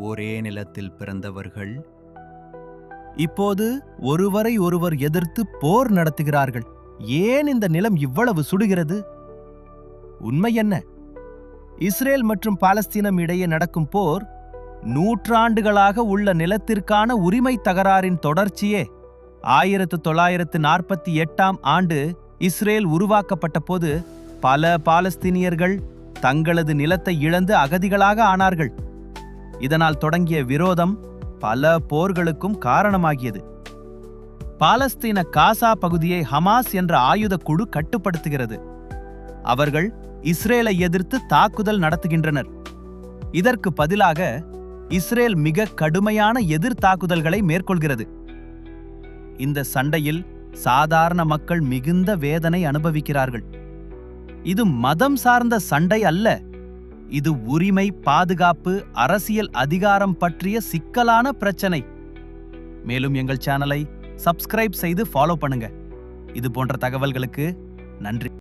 ஒரே நிலத்தில் பிறந்தவர்கள் இப்போது ஒருவரை ஒருவர் எதிர்த்து போர் நடத்துகிறார்கள். ஏன் இந்த நிலம் இவ்வளவு சுடுகிறது? உண்மை என்ன? இஸ்ரேல் மற்றும் பாலஸ்தீனம் இடையே நடக்கும் போர் நூற்றாண்டுகளாக உள்ள நிலத்திற்கான உரிமை தகராறின் தொடர்ச்சியே. 1948ஆம் ஆண்டு இஸ்ரேல் உருவாக்கப்பட்ட போது பல பாலஸ்தீனியர்கள் தங்களது நிலத்தை இழந்து அகதிகளாக ஆனார்கள். இதனால் தொடங்கிய விரோதம் பல போர்களுக்கும் காரணமாகியது. பாலஸ்தீன காசா பகுதியை ஹமாஸ் என்ற ஆயுத குழு கட்டுப்படுத்துகிறது. அவர்கள் இஸ்ரேலை எதிர்த்து தாக்குதல் நடத்துகின்றனர். இதற்கு பதிலாக இஸ்ரேல் மிக கடுமையான எதிர் தாக்குதல்களை மேற்கொள்கிறது. இந்த சண்டையில் சாதாரண மக்கள் மிகுந்த வேதனை அனுபவிக்கிறார்கள். இது மதம் சார்ந்த சண்டை அல்ல. இது உரிமை, பாதுகாப்பு, அரசியல் அதிகாரம் பற்றிய சிக்கலான பிரச்சனை. மேலும் எங்கள் சேனலை சப்ஸ்கிரைப் செய்து ஃபாலோ பண்ணுங்க. இது போன்ற தகவல்களுக்கு நன்றி.